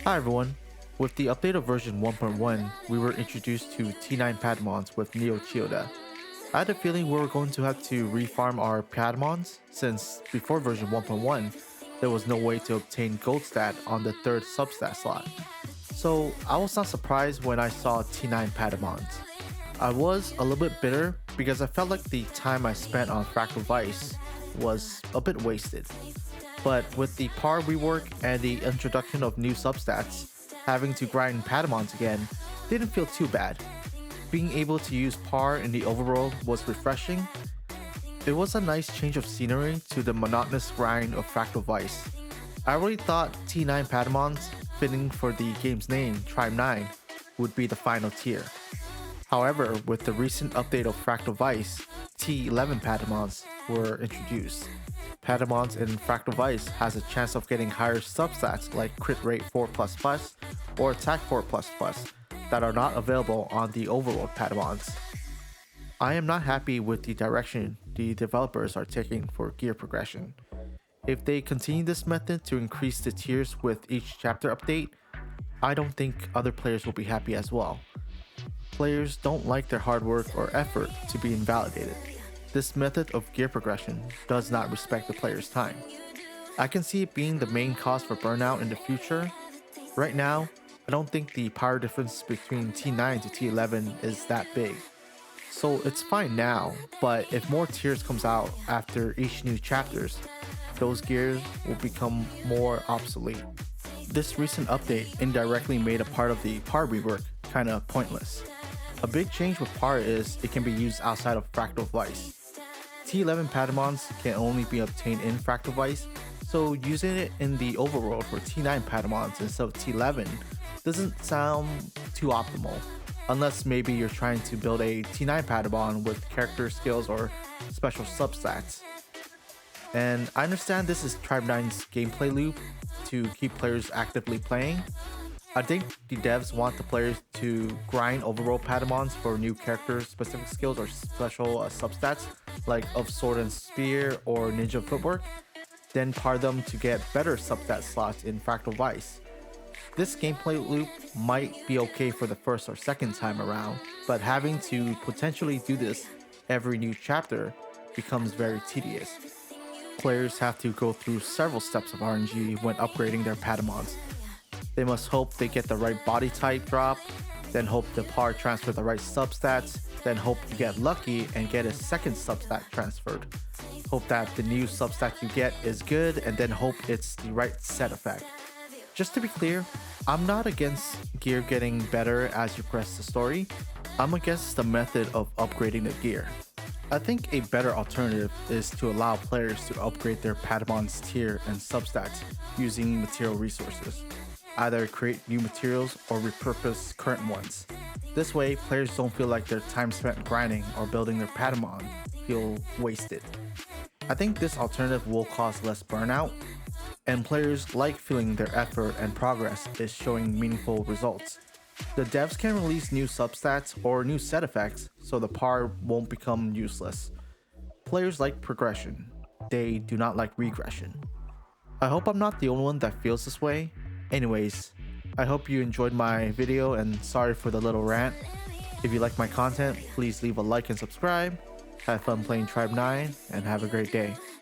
Hi everyone. With the update of version 1.1, we were introduced to T9 Padmons with Neo Chiyoda. I had a feeling we were going to have to refarm our Padmons, since before version 1.1, there was no way to obtain gold stat on the third substat slot. So I was not surprised when I saw T9 Padmons. I was a little bit bitter because I felt like the time I spent on Fractal Vice was a bit wasted. But with the par rework and the introduction of new substats, having to grind Patamons again didn't feel too bad. Being able to use par in the overworld was refreshing. It was a nice change of scenery to the monotonous grind of Fractal Vice. I really thought T9 Patamons, fitting for the game's name, Tribe 9, would be the final tier. However, with the recent update of Fractal Vice, T11 Patamons were introduced. Patamons in Fractal Vice has a chance of getting higher substats like crit rate 4++ or attack 4++ that are not available on the overworld Patamons. I am not happy with the direction the developers are taking for gear progression. If they continue this method to increase the tiers with each chapter update, I don't think other players will be happy as well. Players don't like their hard work or effort to be invalidated. This method of gear progression does not respect the player's time. I can see it being the main cause for burnout in the future. Right now, I don't think the power difference between T9 to T11 is that big. So it's fine now, but if more tiers comes out after each new chapters, those gears will become more obsolete. This recent update indirectly made a part of the par rework kinda pointless. A big change with par is it can be used outside of Fractal Vice. T11 Patamons can only be obtained in Fractal Vice, so using it in the overworld for T9 Patamons instead of T11 doesn't sound too optimal, unless maybe you're trying to build a T9 Patamon with character skills or special substats. And I understand this is Tribe 9's gameplay loop to keep players actively playing. I think the devs want the players to grind overworld Patamons for new character specific skills or special substats like of sword and spear or ninja footwork, then par them to get better substat slots in Fractal Vice. This gameplay loop might be okay for the first or second time around, but having to potentially do this every new chapter becomes very tedious. Players have to go through several steps of RNG when upgrading their Patamons. They must hope they get the right body type drop, then hope the par transfer the right substats, then hope you get lucky and get a second substat transferred. Hope that the new substat you get is good, and then hope it's the right set effect. Just to be clear, I'm not against gear getting better as you progress the story. I'm against the method of upgrading the gear. I think a better alternative is to allow players to upgrade their Patamon's tier and substats using material resources. Either create new materials or repurpose current ones. This way, players don't feel like their time spent grinding or building their Patamon feel wasted. I think this alternative will cause less burnout, and players like feeling their effort and progress is showing meaningful results. The devs can release new substats or new set effects so the par won't become useless. Players like progression, they do not like regression. I hope I'm not the only one that feels this way. Anyways, I hope you enjoyed my video and sorry for the little rant. If you like my content, please leave a like and subscribe. Have fun playing Tribe 9 and have a great day.